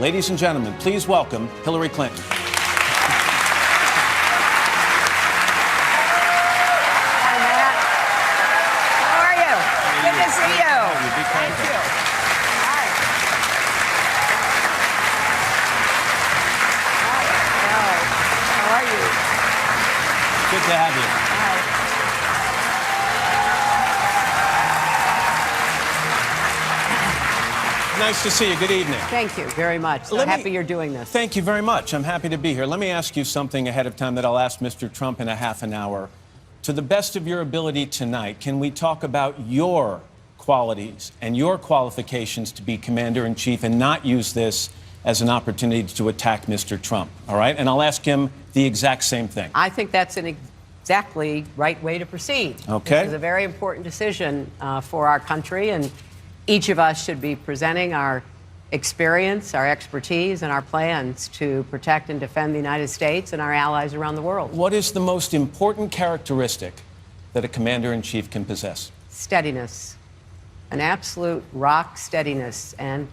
Ladies and gentlemen, please welcome Hillary Clinton. Hi, Matt. How are you? Good to see you. Thank you. Hi. Hi. How are you? Good to have you. Nice to see you. Good evening. Thank you very much. So happy you're doing this. Thank you very much. I'm happy to be here. Let me ask you something ahead of time that I'll ask Mr. Trump in a half an hour. To the best of your ability tonight, can we talk about your qualities and your qualifications to be commander-in-chief and not use this as an opportunity to attack Mr. Trump? All right? And I'll ask him the exact same thing. I think that's an exactly right way to proceed. Okay. This is a very important decision for our country, and each of us should be presenting our experience, our expertise, and our plans to protect and defend the United States and our allies around the world. What is the most important characteristic that a commander-in-chief can possess? Steadiness, an absolute rock steadiness, and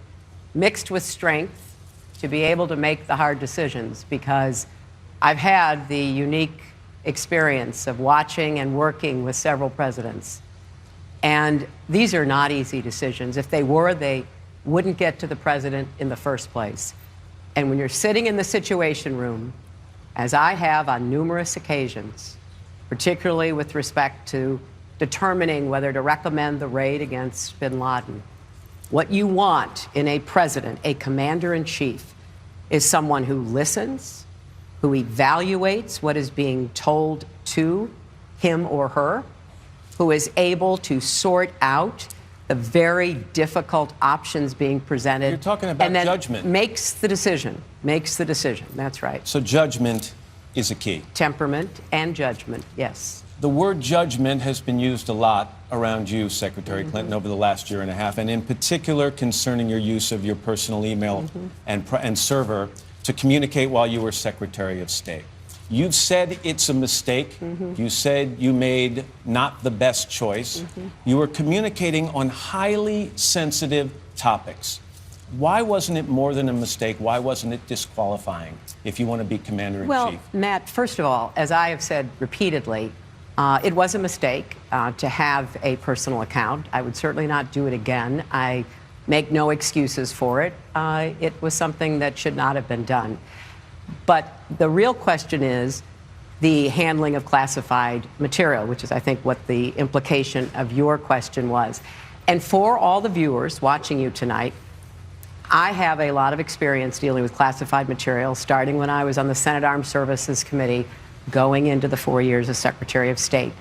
mixed with strength to be able to make the hard decisions, because I've had the unique experience of watching and working with several presidents. And these are not easy decisions. If they were, they wouldn't get to the president in the first place. And when you're sitting in the Situation Room, as I have on numerous occasions, particularly with respect to determining whether to recommend the raid against bin Laden, what you want in a president, a commander-in-chief, is someone who listens, who evaluates what is being told to him or her, who is able to sort out the very difficult options being presented. You're talking about and then judgment. Makes the decision. That's right. So judgment is a key. Temperament and judgment, yes. The word judgment has been used a lot around you, Secretary Clinton, over the last year and a half, and in particular concerning your use of your personal email and server to communicate while you were Secretary of State. You've said it's a mistake. You said you made not the best choice. You were communicating on highly sensitive topics. Why wasn't it more than a mistake? Why wasn't it disqualifying if you want to be commander-in-chief? Well, Matt, first of all, as I have said repeatedly, it was a mistake to have a personal account. I would certainly not do it again. I make no excuses for it. It was something that should not have been done. But the real question is the handling of classified material, which is, I think, what the implication of your question was. And for all the viewers watching you tonight, I have a lot of experience dealing with classified material, starting when I was on the Senate Armed Services Committee, going into the 4 years as Secretary of State.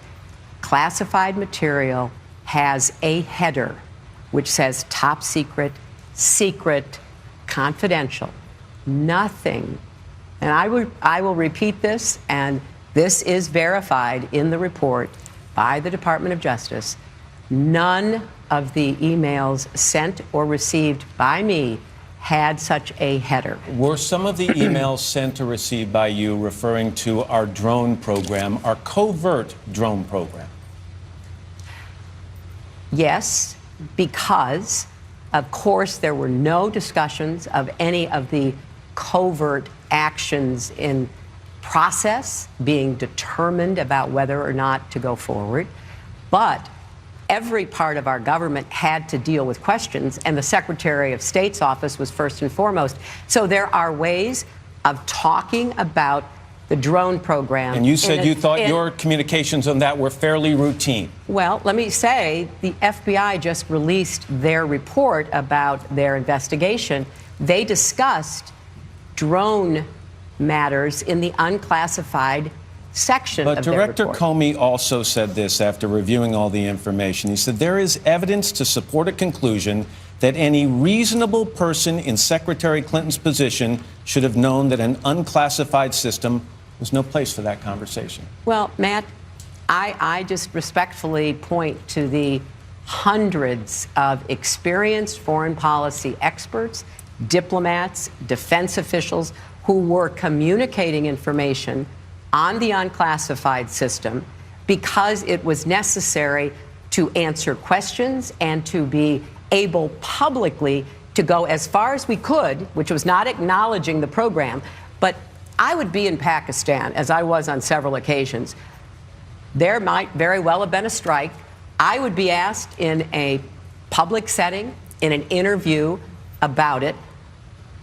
Classified material has a header which says top secret, secret, confidential, nothing. And I will repeat this, and this is verified in the report by the Department of Justice. None of the emails sent or received by me had such a header. Were some of the emails sent or received by you referring to our drone program, our covert drone program? Yes, because, of course, there were no discussions of any of the covert actions in process being determined about whether or not to go forward. But every part of our government had to deal with questions, and the Secretary of State's office was first and foremost. So there are ways of talking about the drone program. And you said you thought your communications on that were fairly routine. Well, let me say, the FBI just released their report about their investigation. They discussed drone matters in the unclassified section of their report. But Director Comey also said this after reviewing all the information. He said there is evidence to support a conclusion that any reasonable person in Secretary Clinton's position should have known that an unclassified system was no place for that conversation. Well, Matt, I just respectfully point to the hundreds of experienced foreign policy experts, diplomats, defense officials who were communicating information on the unclassified system because it was necessary to answer questions and to be able publicly to go as far as we could, which was not acknowledging the program, but I would be in Pakistan, as I was on several occasions. There might very well have been a strike. I would be asked in a public setting, in an interview about it.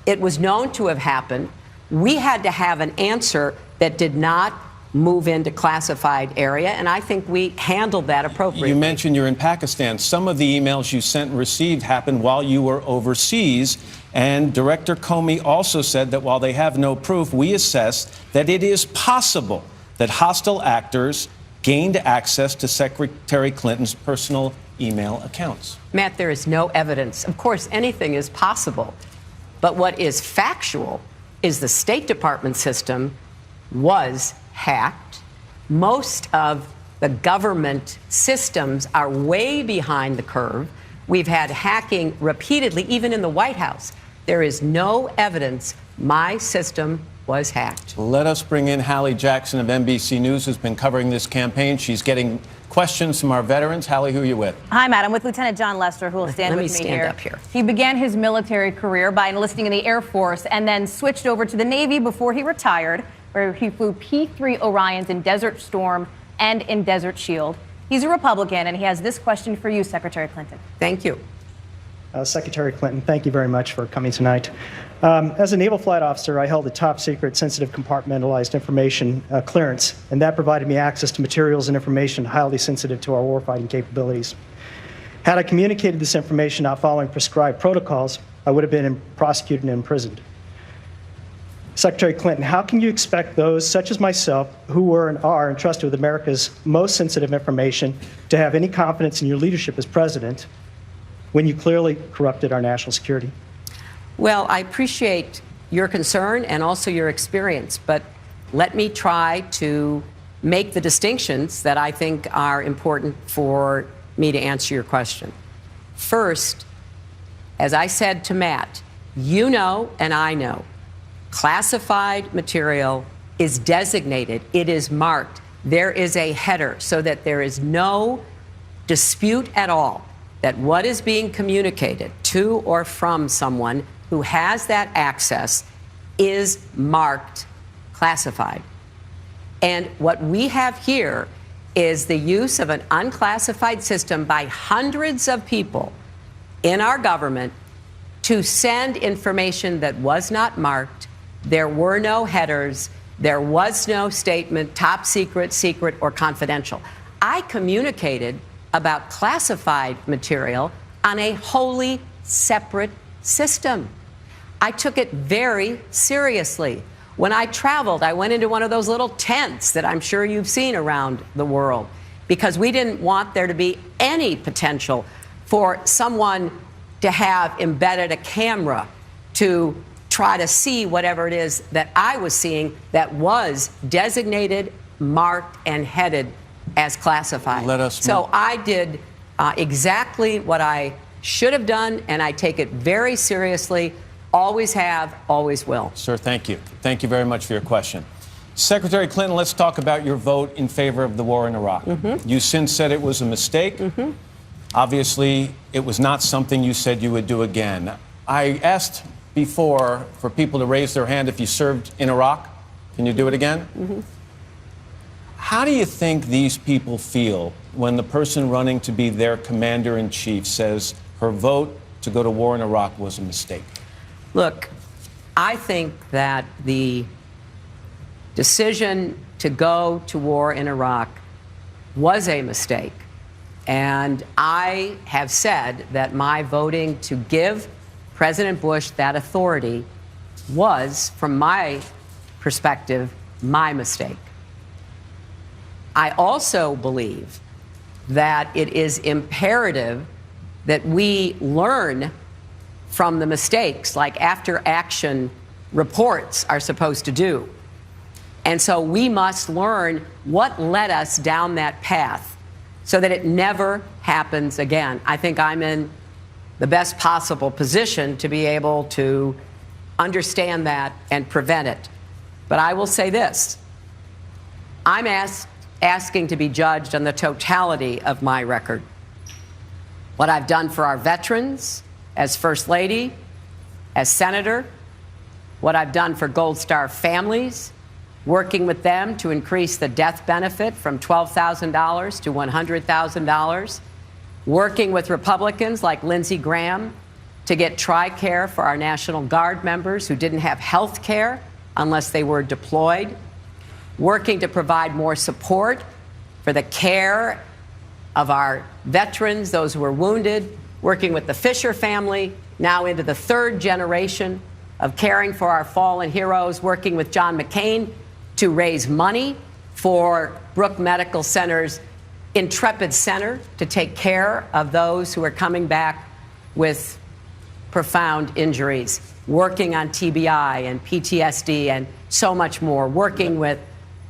It was known to have happened. We had to have an answer that did not move into classified area, and I think we handled that appropriately. You mentioned you're in Pakistan. Some of the emails you sent and received happened while you were overseas, and Director Comey also said that while they have no proof, we assess that it is possible that hostile actors gained access to Secretary Clinton's personal email accounts. Matt, there is no evidence. Of course, anything is possible, but what is factual is the State Department system was hacked. Most of the government systems are way behind the curve. We've had hacking repeatedly, even in the White House. There is no evidence my system was hacked. Let us bring in Hallie Jackson of NBC News, who's been covering this campaign. She's getting questions from our veterans. Hallie, who are you with? Hi, Matt. I'm with Lieutenant John Lester, who will stand with me here. Let me stand up here. He began his military career by enlisting in the Air Force and then switched over to the Navy before he retired, where he flew P-3 Orions in Desert Storm and in Desert Shield. He's a Republican, and he has this question for you, Secretary Clinton. Thank you. Secretary Clinton, thank you very much for coming tonight. As a naval flight officer, I held a top secret sensitive compartmentalized information clearance, and that provided me access to materials and information highly sensitive to our warfighting capabilities. Had I communicated this information not following prescribed protocols, I would have been prosecuted and imprisoned. Secretary Clinton, how can you expect those such as myself who were and are entrusted with America's most sensitive information to have any confidence in your leadership as president when you clearly corrupted our national security? Well, I appreciate your concern and also your experience, but let me try to make the distinctions that I think are important for me to answer your question. First, as I said to Matt, you know and I know, classified material is designated, it is marked, there is a header so that there is no dispute at all that what is being communicated to or from someone who has that access is marked classified. And what we have here is the use of an unclassified system by hundreds of people in our government to send information that was not marked. There were no headers. There was no statement, top secret, secret, or confidential. I communicated about classified material on a wholly separate system. I took it very seriously. When I traveled, I went into one of those little tents that I'm sure you've seen around the world because we didn't want there to be any potential for someone to have embedded a camera to try to see whatever it is that I was seeing that was designated, marked, and headed as classified. So I did exactly what I should have done, and I take it very seriously. Always have, always will. Sir, thank you. Thank you very much for your question. Secretary Clinton, let's talk about your vote in favor of the war in Iraq. You since said it was a mistake. Obviously, it was not something you said you would do again. I asked before for people to raise their hand if you served in Iraq. Can you do it again? How do you think these people feel when the person running to be their commander-in-chief says her vote to go to war in Iraq was a mistake? Look, I think that the decision to go to war in Iraq was a mistake. And I have said that my voting to give President Bush that authority was, from my perspective, my mistake. I also believe that it is imperative that we learn from the mistakes, like after-action reports are supposed to do. And so we must learn what led us down that path so that it never happens again. I think I'm in the best possible position to be able to understand that and prevent it. But I will say this. I'm asking to be judged on the totality of my record. What I've done for our veterans as First Lady, as senator, what I've done for Gold Star families, working with them to increase the death benefit from $12,000 to $100,000, working with Republicans like Lindsey Graham to get TRICARE for our National Guard members who didn't have health care unless they were deployed, working to provide more support for the care of our veterans, those who were wounded, working with the Fisher family, now into the third generation of caring for our fallen heroes, working with John McCain to raise money for Brooke Medical Center's Intrepid Center to take care of those who are coming back with profound injuries, working on TBI and PTSD and so much more, working with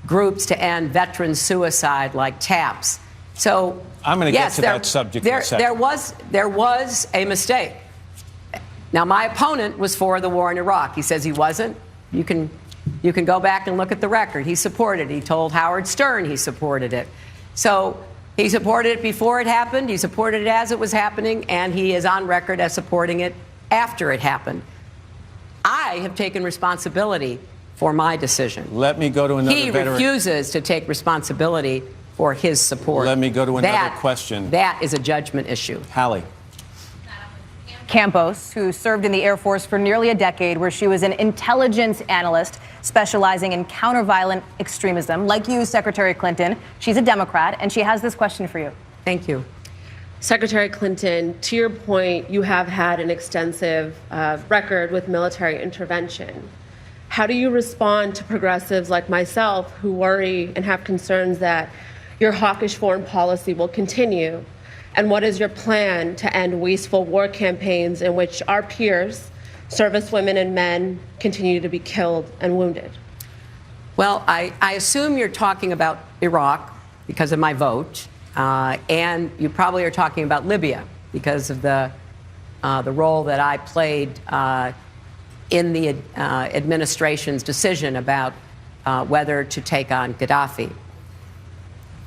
groups to end veteran suicide like TAPS. So I'm going to get to that subject in a second. There was a mistake. Now, my opponent was for the war in Iraq. He says he wasn't. You can go back and look at the record. He supported it. He told Howard Stern he supported it. So he supported it before it happened. He supported it as it was happening, and he is on record as supporting it after it happened. I have taken responsibility for my decision. Let me go to another He veteran. refuses to take responsibility for his support. Let me go to another question. That is a judgment issue. Hallie. Campos, who served in the Air Force for nearly a decade, where she was an intelligence analyst specializing in counterviolent extremism. Like you, Secretary Clinton, she's a Democrat, and she has this question for you. Thank you. Secretary Clinton, to your point, you have had an extensive record with military intervention. How do you respond to progressives like myself who worry and have concerns that your hawkish foreign policy will continue? And what is your plan to end wasteful war campaigns in which our peers, servicewomen and men, continue to be killed and wounded? Well, I assume you're talking about Iraq because of my vote, and you probably are talking about Libya because of the role that I played in the administration's decision about whether to take on Gaddafi.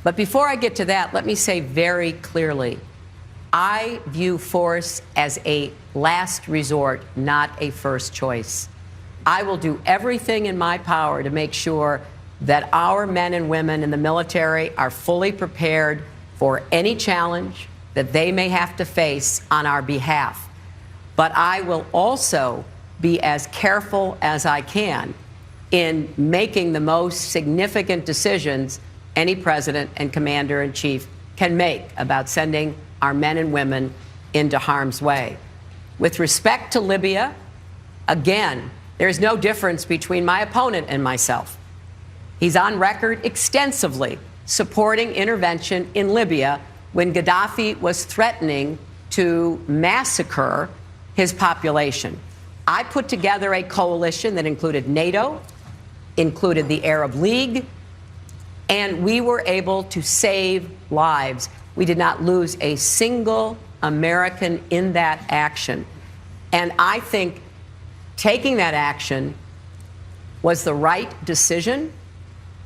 But before I get to that, let me say very clearly, I view force as a last resort, not a first choice. I will do everything in my power to make sure that our men and women in the military are fully prepared for any challenge that they may have to face on our behalf. But I will also be as careful as I can in making the most significant decisions any president and commander-in-chief can make about sending our men and women into harm's way. With respect to Libya, again, there's no difference between my opponent and myself. He's on record extensively supporting intervention in Libya when Gaddafi was threatening to massacre his population. I put together a coalition that included NATO, included the Arab League, and we were able to save lives. We did not lose a single American in that action. And I think taking that action was the right decision.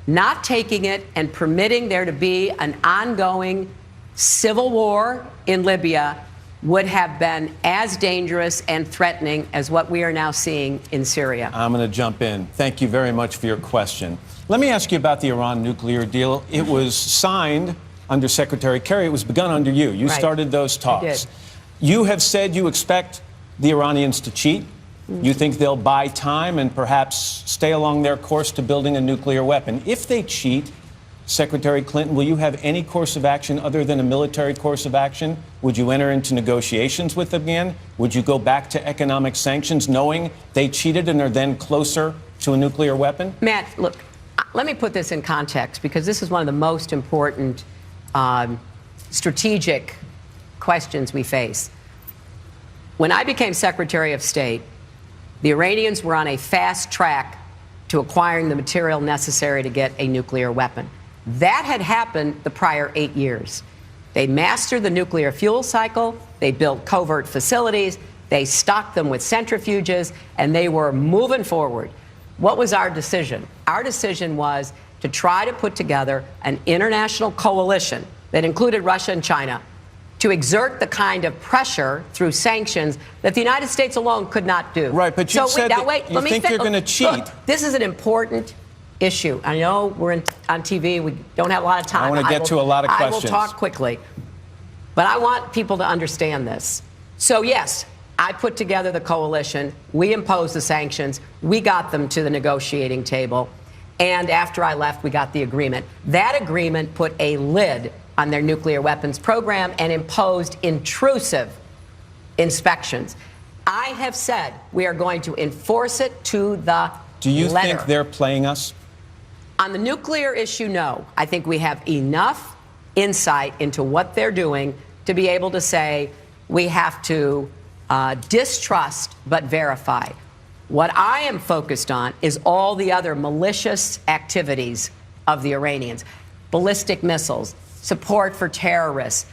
Not taking it and permitting there to be an ongoing civil war in Libya would have been as dangerous and threatening as what we are now seeing in Syria. I'm going to jump in. Thank you very much for your question. Let me ask you about the Iran nuclear deal. It was signed under Secretary Kerry. It was begun under you. You Right. started those talks. I did. You have said you expect the Iranians to cheat. You think they'll buy time and perhaps stay along their course to building a nuclear weapon. If they cheat, Secretary Clinton, will you have any course of action other than a military course of action? Would you enter into negotiations with them again? Would you go back to economic sanctions knowing they cheated and are then closer to a nuclear weapon? Matt, look, let me put this in context because this is one of the most important strategic questions we face. When I became Secretary of State, the Iranians were on a fast track to acquiring the material necessary to get a nuclear weapon. That had happened the prior 8 years. They mastered the nuclear fuel cycle, they built covert facilities, they stocked them with centrifuges, and they were moving forward. What was our decision? Our decision was to try to put together an international coalition that included Russia and China to exert the kind of pressure through sanctions that the United States alone could not do. Right, but you said that you think you're going to cheat. Look, this is an important issue. I know we're on TV. We don't have a lot of time. I want to get to a lot of questions. I will talk quickly. But I want people to understand this. So, yes, I put together the coalition. We imposed the sanctions. We got them to the negotiating table. And after I left, we got the agreement. That agreement put a lid on their nuclear weapons program and imposed intrusive inspections. I have said we are going to enforce it to the letter. Do you think they're playing us? On the nuclear issue, no. I think we have enough insight into what they're doing to be able to say we have to distrust but verify. What I am focused on is all the other malicious activities of the Iranians. Ballistic missiles, support for terrorists,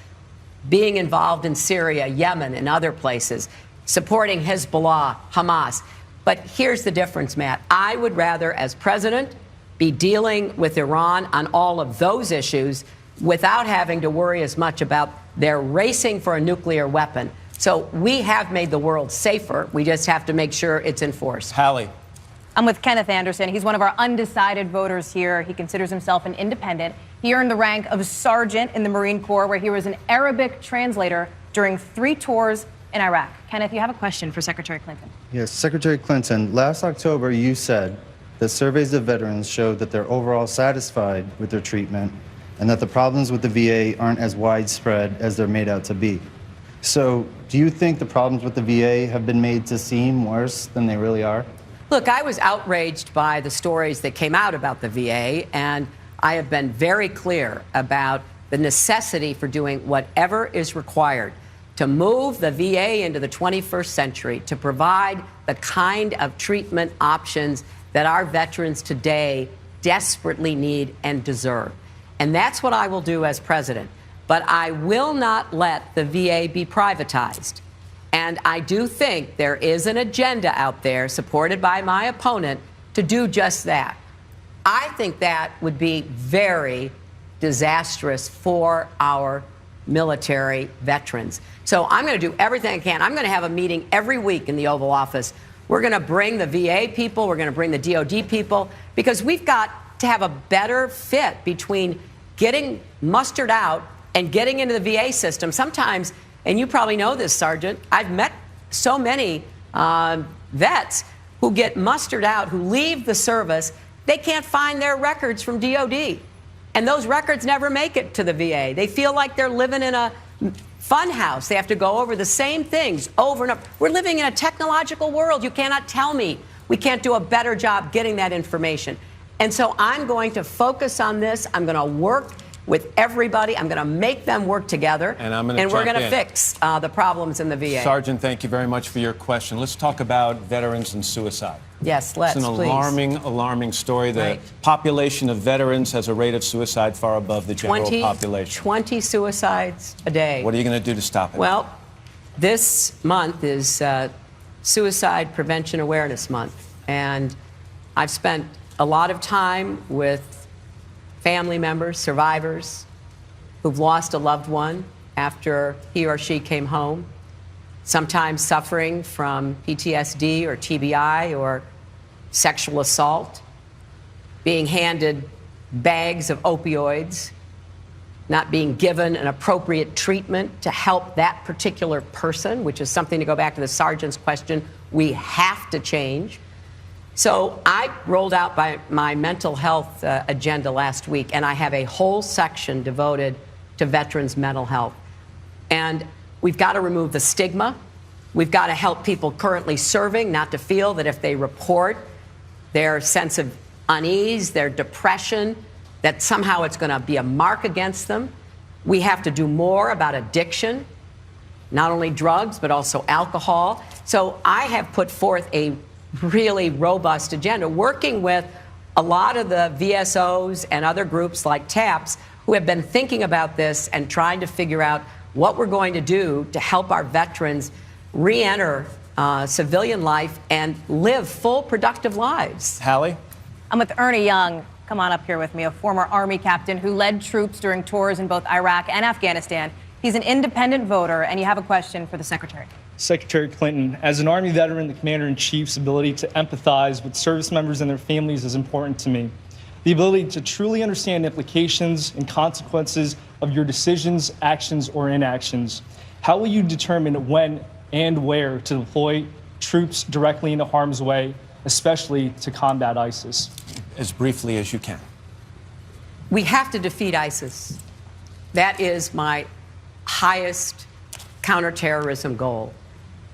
being involved in Syria, Yemen, and other places, supporting Hezbollah, Hamas. But here's the difference, Matt. I would rather, as president, be dealing with Iran on all of those issues without having to worry as much about their racing for a nuclear weapon. So we have made the world safer. We just have to make sure it's enforced. Hallie. I'm with Kenneth Anderson. He's one of our undecided voters here. He considers himself an independent. He earned the rank of sergeant in the Marine Corps, where he was an Arabic translator during 3 tours in Iraq. Kenneth, you have a question for Secretary Clinton. Yes, Secretary Clinton, last October you said that surveys of veterans showed that they're overall satisfied with their treatment and that the problems with the VA aren't as widespread as they're made out to be. So do you think the problems with the VA have been made to seem worse than they really are? Look, I was outraged by the stories that came out about the VA, and I have been very clear about the necessity for doing whatever is required to move the VA into the 21st century, to provide the kind of treatment options that our veterans today desperately need and deserve. And that's what I will do as president. But I will not let the VA be privatized. And I do think there is an agenda out there supported by my opponent to do just that. I think that would be very disastrous for our military veterans. So I'm going to do everything I can. I'm going to have a meeting every week in the Oval Office. We're going to bring the VA people. We're going to bring the DOD people, because we've got to have a better fit between getting mustered out and getting into the VA system. Sometimes, and you probably know this, Sergeant, I've met so many vets who get mustered out, who leave the service. They can't find their records from DOD. And those records never make it to the VA. They feel like they're living in a fun house. They have to go over the same things over and over. We're living in a technological world. You cannot tell me we can't do a better job getting that information. And so I'm going to focus on this. I'm going to work with everybody. I'm going to make them work together. And we're going to fix the problems in the VA. Sergeant, thank you very much for your question. Let's talk about veterans and suicide. Yes, let's, It's an please. alarming story. The Right. population of veterans has a rate of suicide far above the general population. 20 suicides a day. What are you going to do to stop it? Well, this month is Suicide Prevention Awareness Month. And I've spent a lot of time with family members, survivors, who've lost a loved one after he or she came home, sometimes suffering from PTSD or TBI or sexual assault, being handed bags of opioids, not being given an appropriate treatment to help that particular person, which is something, to go back to the sergeant's question, we have to change. So I rolled out my mental health agenda last week, and I have a whole section devoted to veterans' mental health. And we've got to remove the stigma. We've got to help people currently serving not to feel that if they report their sense of unease, their depression, that somehow it's going to be a mark against them. We have to do more about addiction, not only drugs, but also alcohol. So I have put forth a really robust agenda, working with a lot of the VSOs and other groups like TAPS who have been thinking about this and trying to figure out what we're going to do to help our veterans re-enter civilian life and live full, productive lives. Hallie? I'm with Ernie Young. Come on up here with me, a former Army captain who led troops during tours in both Iraq and Afghanistan. He's an independent voter, and you have a question for the Secretary. Secretary Clinton, as an Army veteran, the Commander-in-Chief's ability to empathize with service members and their families is important to me. The ability to truly understand implications and consequences of your decisions, actions, or inactions. How will you determine when and where to deploy troops directly into harm's way, especially to combat ISIS? As briefly as you can. We have to defeat ISIS. That is my highest counterterrorism goal.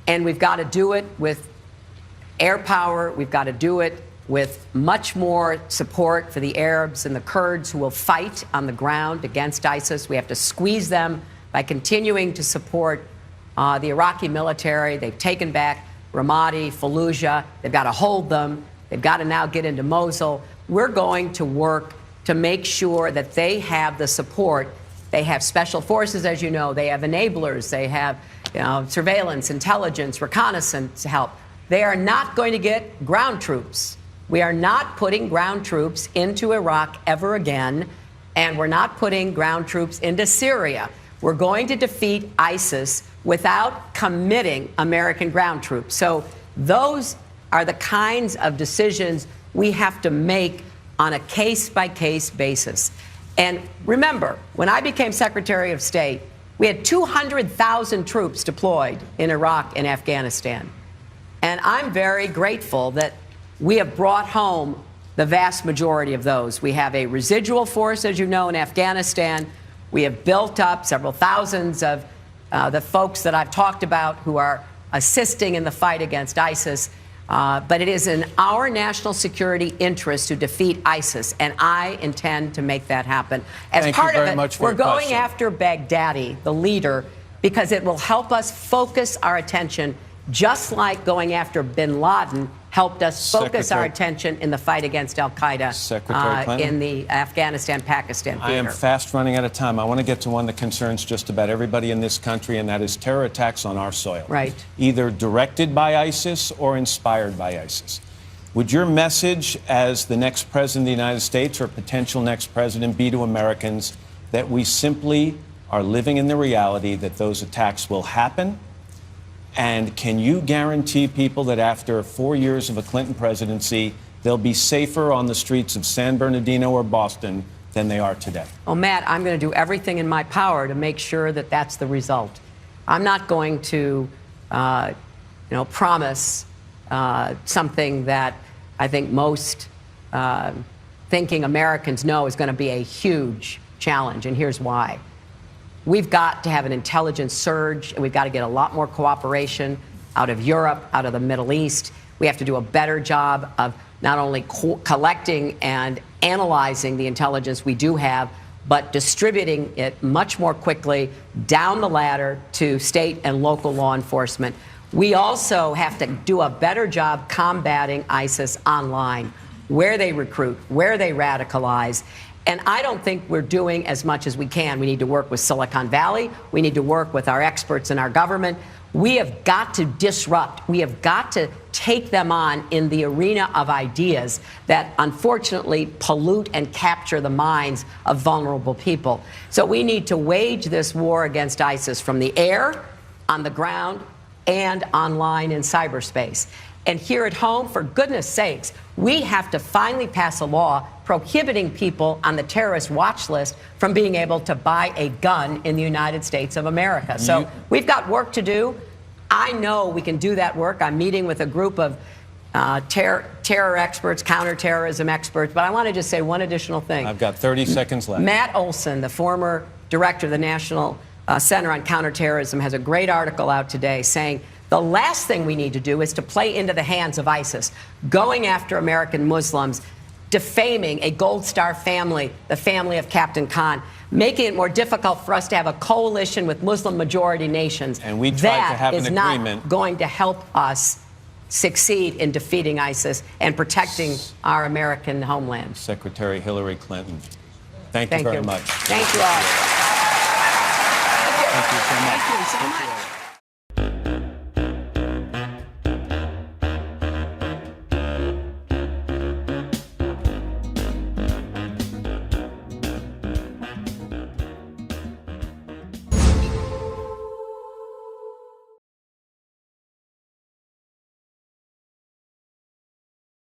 And we've got to do it with air power. We've got to do it with much more support for the Arabs and the Kurds who will fight on the ground against ISIS. We have to squeeze them by continuing to support the Iraqi military. They've taken back Ramadi, Fallujah. They've got to hold them. They've got to now get into Mosul. We're going to work to make sure that they have the support. They have special forces, as you know. They have enablers. They have surveillance, intelligence, reconnaissance help. They are not going to get ground troops. We are not putting ground troops into Iraq ever again, and we're not putting ground troops into Syria. We're going to defeat ISIS without committing American ground troops. So those are the kinds of decisions we have to make on a case-by-case basis. And remember, when I became Secretary of State, we had 200,000 troops deployed in Iraq and Afghanistan. And I'm very grateful that we have brought home the vast majority of those. We have a residual force, as you know, in Afghanistan. We have built up several thousands of the folks that I've talked about who are assisting in the fight against ISIS. But it is in our national security interest to defeat ISIS, and I intend to make that happen. As part of it, we're going after Baghdadi, the leader, because it will help us focus our attention, just like going after bin Laden helped us focus our attention in the fight against al-Qaeda in the Afghanistan-Pakistan theater. I am fast running out of time. I want to get to one that concerns just about everybody in this country, and that is terror attacks on our soil. Right. Either directed by ISIS or inspired by ISIS. Would your message as the next president of the United States or potential next president be to Americans that we simply are living in the reality that those attacks will happen? And can you guarantee people that after 4 years of a Clinton presidency, they'll be safer on the streets of San Bernardino or Boston than they are today? Well, Matt, I'm going to do everything in my power to make sure that that's the result. I'm not going to, promise something that I think most thinking Americans know is going to be a huge challenge, and here's why. We've got to have an intelligence surge, and we've got to get a lot more cooperation out of Europe, out of the Middle East. We have to do a better job of not only collecting and analyzing the intelligence we do have, but distributing it much more quickly down the ladder to state and local law enforcement. We also have to do a better job combating ISIS online, where they recruit, where they radicalize. And I don't think we're doing as much as we can. We need to work with Silicon Valley. We need to work with our experts in our government. We have got to disrupt. We have got to take them on in the arena of ideas that unfortunately pollute and capture the minds of vulnerable people. So we need to wage this war against ISIS from the air, on the ground, and online in cyberspace. And here at home, for goodness sakes, we have to finally pass a law prohibiting people on the terrorist watch list from being able to buy a gun in the United States of America. So we've got work to do. I know we can do that work. I'm meeting with a group of terror experts, counterterrorism experts. But I want to just say one additional thing. I've got 30 seconds left. Matt Olson, the former director of the National Center on Counterterrorism, has a great article out today saying the last thing we need to do is to play into the hands of ISIS, going after American Muslims, defaming a Gold Star family, the family of Captain Khan, making it more difficult for us to have a coalition with Muslim-majority nations. And we tried to have an agreement. That is not going to help us succeed in defeating ISIS and protecting our American homeland. Secretary Hillary Clinton, thank you very much. Thank you all. Thank you so much. Thank you so much.